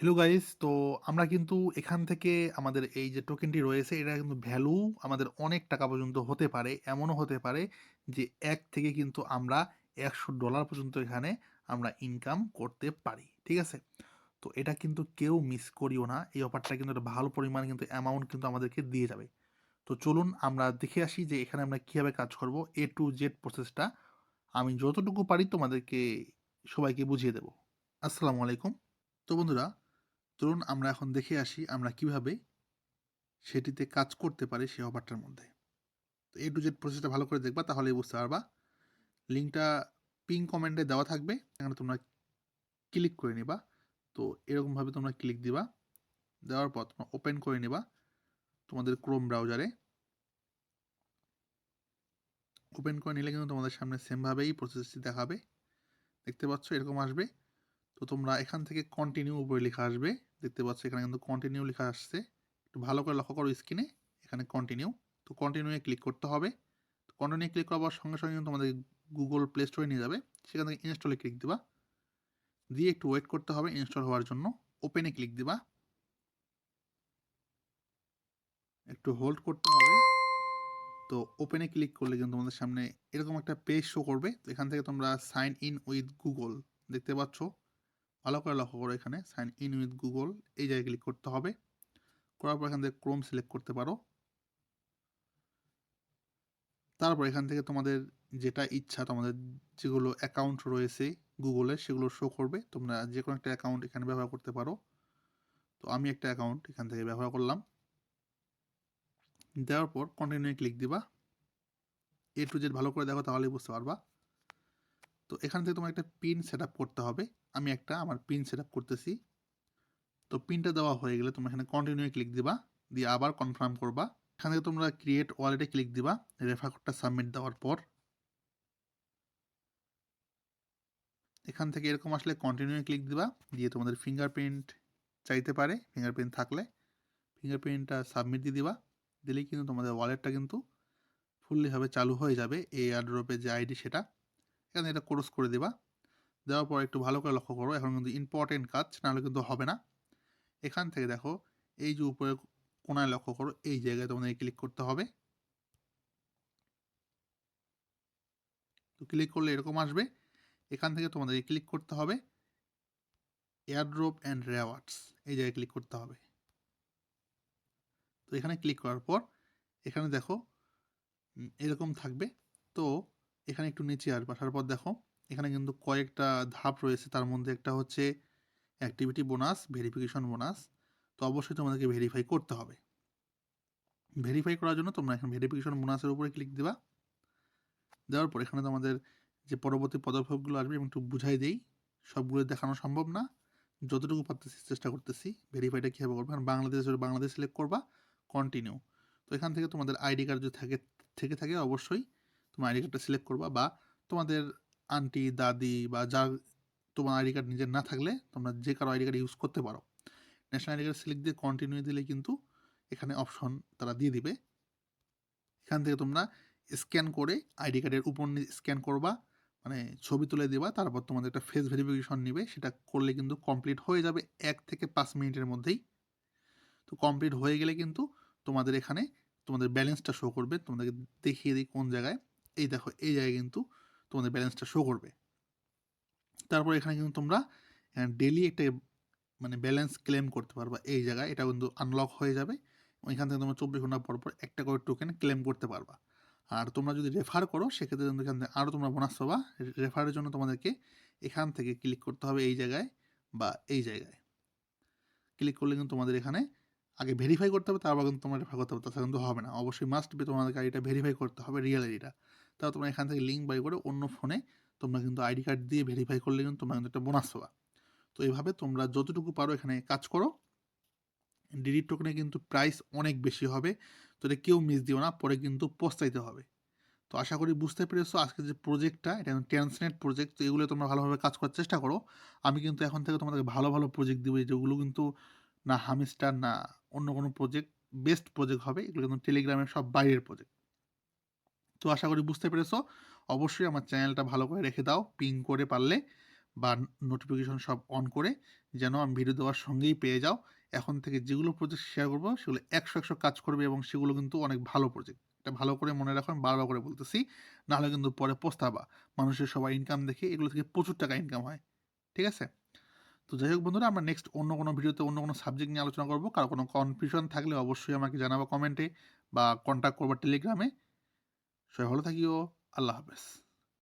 Hello guys, তো আমরা কিন্তু এখান থেকে আমাদের এই যে টোকেনটি রয়েছে এটা কিন্তু ভ্যালু আমাদের অনেক টাকা পর্যন্ত হতে পারে। এমনও হতে পারে যে ১ থেকে কিন্তু আমরা $১০০ পর্যন্ত এখানে আমরা ইনকাম করতে পারি। ঠিক আছে? তো এটা কিন্তু কেউ মিস করিও না। এই অফারটা কিন্তু একটা ভালো পরিমাণ কিন্তু অ্যামাউন্ট কিন্তু আমাদেরকে দিয়ে যাবে। তো চলুন আমরা দেখে আসি যে এখানে আমরা কিভাবে কাজ করব। A to Z প্রসেসটা আমি যতটুকু পারি তোমাদেরকে সবাইকে বুঝিয়ে দেব। আসসালামু আলাইকুম। তো বন্ধুরা, চলুন আমরা এখন দেখে আসি আমরা কিভাবে সেটিতে কাজ করতে পারি সেই অফারটার মধ্যে। তো A to Z প্রসেসটা ভালো করে দেখবা তাহলেই বুঝতে পারবা। লিঙ্কটা পিন কমেন্টে দেওয়া থাকবে। এখানে তোমরা ক্লিক করে নিবা। তো এরকমভাবে তোমরা ক্লিক দিবা। দেওয়ার পর তোমরা ওপেন করে নিবা তোমাদের ক্রোম ব্রাউজারে। ওপেন করে নিলে কিন্তু তোমাদের সামনে সেম ভাবেই প্রসেসটি দেখাবে। দেখতে পাচ্ছ এরকম আসবে। তো তোমরা এখান থেকে কন্টিনিউ উপরে লেখা আসবে। দেখতে পাচ্ছ এখানে কিন্তু কন্টিনিউ লেখা আসছে। একটু ভালো করে লক্ষ্য করো স্ক্রিনে। এখানে কন্টিনিউ। তো কন্টিনিউ এ ক্লিক করতে হবে। তো কন্টিনিউ ক্লিক করার সঙ্গে সঙ্গে কিন্তু তোমাদের গুগল প্লে স্টোরে নিয়ে যাবে। সেখান থেকে ইনস্টলে ক্লিক দিবা। দিয়ে একটু ওয়েট করতে হবে ইনস্টল হওয়ার জন্য। ওপেনে ক্লিক দিবা। একটু হোল্ড করতে হবে। তো ওপেনে ক্লিক করলে কিন্তু তোমাদের সামনে এরকম একটা পেজ শো করবে। তো এখান থেকে তোমরা সাইন ইন উইথ গুগল দেখতে পাচ্ছ। ভালো করে লক্ষ্য করো এখানে সাইন ইন উইথ গুগল এই জায়গায় ক্লিক করতে হবে। করার পর এখান থেকে ক্রোম সিলেক্ট করতে পারো। তারপর এখান থেকে তোমাদের যেটা ইচ্ছা তোমাদের যেগুলো অ্যাকাউন্ট রয়েছে গুগলে সেগুলো শো করবে। তোমরা যে কোনো একটা অ্যাকাউন্ট এখানে ব্যবহার করতে পারো। তো আমি একটা অ্যাকাউন্ট এখান থেকে ব্যবহার করলাম। দেওয়ার পর কন্টিনিউ ক্লিক দিবা। A to Z ভালো করে দেখো তাহলেই বুঝতে পারবা। তো এখান থেকে তোমার একটা পিন সেট আপ করতে হবে। আমি আমার পিন সেট আপ করতেছি। তো পিনটা দেওয়া হয়ে গেলে তোমরা এখানে কন্টিনিউ ক্লিক দিবা। দিয়ে আবার কনফার্ম করবা। এখান থেকে তোমরা ক্রিয়েট ওয়ালেটে ক্লিক দিবা। রেফার কোডটা সাবমিট দেওয়ার পর এখান থেকে এরকম আসলে কন্টিনিউ ক্লিক দিবা। দিয়ে তোমাদের ফিঙ্গারপ্রিন্ট চাইতে পারে। ফিঙ্গারপ্রিন্ট থাকলে ফিঙ্গারপ্রিন্টটা সাবমিট দিয়ে দিবা। দিলেই কিন্তু তোমাদের ওয়ালেটটা কিন্তু ফুললি ভাবে চালু হয়ে যাবে। এই এয়ারড্রপের যে আইডি সেটা এখানে এটা ক্রস করে দিবা। দেওয়ার পর একটু ভালো করে লক্ষ্য করো। এখন কিন্তু ইম্পর্টেন্ট কাজ, নাহলে কিন্তু হবে না। এখান থেকে দেখো এই যে উপরে কোনায় লক্ষ্য করো, এই জায়গায় তোমাদের ক্লিক করতে হবে। তো ক্লিক করলে এরকম আসবে। এখান থেকে তোমাদের ক্লিক করতে হবে এয়ারড্রপ অ্যান্ড রেওয়ার্ডস এই জায়গায় ক্লিক করতে হবে। তো এখানে ক্লিক করার পর এখানে দেখো এরকম থাকবে। তো এখানে একটু নিচে আসবে। আসার পর দেখো এখানে কিন্তু কয়েকটা ধাপ রয়েছে। তার মধ্যে একটা হচ্ছে অ্যাক্টিভিটি বোনাস, ভেরিফিকেশন বোনাস। তো অবশ্যই তোমাদেরকে ভেরিফাই করতে হবে। ভেরিফাই করার জন্য তোমরা এখন ভেরিফিকেশন বোনাসের উপরে ক্লিক দিবা। দেওয়ার পর এখানে তোমাদের যে পরবর্তী পদক্ষেপগুলো আসবে এবং একটু বুঝাই দেই। সবগুলো দেখানো সম্ভব না। যতটুকু পারতেছি চেষ্টা করতেছি। ভেরিফাইটা কীভাবে করবে? কারণ বাংলাদেশ সিলেক্ট করবা, কন্টিনিউ। তো এখান থেকে তোমাদের আইডি কার্ড যদি থাকে অবশ্যই তোমার আইডি কার্ডটা সিলেক্ট করবা, বা তোমাদের আন্টি, দাদি বা যার তোমার আইডি কার্ড নিজের না থাকলে তোমরা যে কারো আইডি কার্ড ইউজ করতে পারো। ন্যাশনাল আইডি কার্ড সিলেক্ট দিয়ে কন্টিনিউ দিলে কিন্তু এখানে অপশন তারা দিয়ে দিবে। এখান থেকে তোমরা স্ক্যান করে আইডি কার্ডের উপর স্ক্যান করবা, মানে ছবি তুলে দিবা। তারপর তোমাদের একটা ফেস ভেরিফিকেশন নিবে। সেটা করলে কিন্তু কমপ্লিট হয়ে যাবে ১ থেকে ৫ মিনিটের মধ্যেই। তো কমপ্লিট হয়ে গেলে কিন্তু তোমাদের এখানে তোমাদের ব্যালেন্সটা শো করবে। তোমাদেরকে দেখিয়ে দিই কোন জায়গায়। এই দেখো এই জায়গায় কিন্তু তোমাদের ব্যালেন্সটা শো করবে। তারপর এখানে কিন্তু তোমরা ডেইলি একটা মানে ব্যালেন্স ক্লেম করতে পারবা এই জায়গায়। এটা কিন্তু আনলক হয়ে যাবে। এখান থেকে তোমরা ২৪ ঘন্টা পর একটা করে টোকেন ক্লেম করতে পারবা। আর তোমরা যদি রেফার করো সেক্ষেত্রে কিন্তু এখান থেকে আরও তোমরা বোনাস পাবা। রেফারের জন্য তোমাদেরকে এখান থেকে ক্লিক করতে হবে এই জায়গায় বা এই জায়গায়। ক্লিক করলে কিন্তু তোমাদের এখানে আগে ভেরিফাই করতে হবে, তারপর কিন্তু তোমরা রেফার করতে হবে। তাছাড়া কিন্তু হবে না। অবশ্যই মাস্ট বি তোমাদেরকে আইডিটা ভেরিফাই করতে হবে, রিয়েল আইডিটা। তাও তোমরা এখান থেকে লিঙ্ক বাই করে অন্য ফোনে তোমরা কিন্তু আইডি কার্ড দিয়ে ভেরিফাই করলে কিন্তু তোমরা কিন্তু একটা বোনাস পাবা। তো এইভাবে তোমরা যতটুকু পারো এখানে কাজ করো। ডিডি টোকেনে কিন্তু প্রাইস অনেক বেশি হবে। তো এটা কেউ মিস দিও না, পরে কিন্তু পস্তাইতে হবে। তো আশা করি বুঝতে পেরেছো আজকের যে প্রজেক্টটা এটা ট্রান্সনেট প্রজেক্ট। তো এগুলো তোমরা ভালোভাবে কাজ করার চেষ্টা করো। আমি কিন্তু এখন থেকে তোমাদেরকে ভালো ভালো প্রজেক্ট দিব, যেগুলো কিন্তু না হামিস্টার না অন্য কোনো প্রজেক্ট, বেস্ট প্রজেক্ট হবে। এগুলো কিন্তু টেলিগ্রামের সব বাইরের প্রজেক্ট। তো আশা করি বুঝতে পেরেছো। অবশ্যই আমার চ্যানেলটা ভালো করে রেখে দাও পিন করে পারলে। বা নোটিফিকেশন সব অন করে যেন আমি ভিডিও দেওয়ার সঙ্গেই পেয়ে যাও। এখন থেকে যেগুলো প্রজেক্ট শেয়ার করব সেগুলো ১০০ কাজ করবে এবং সেগুলো কিন্তু অনেক ভালো প্রজেক্ট। এটা ভালো করে মনে রাখো, আমি বারবার করে বলতেছি। নাহলে কিন্তু পরে পস্তাবা। মানুষের সবাই ইনকাম দেখে এগুলো থেকে প্রচুর টাকা ইনকাম হয়। ঠিক আছে? তো যাই হোক বন্ধুরা, আমরা নেক্সট অন্য কোনো ভিডিওতে অন্য কোনো সাবজেক্ট নিয়ে আলোচনা করব। কারো কোনো কনফিউশন থাকলে অবশ্যই আমাকে জানাবা কমেন্টে বা কন্টাক্ট করবা টেলিগ্রামে। সবাই ভালো থাকিও। আল্লাহ হাফেজ।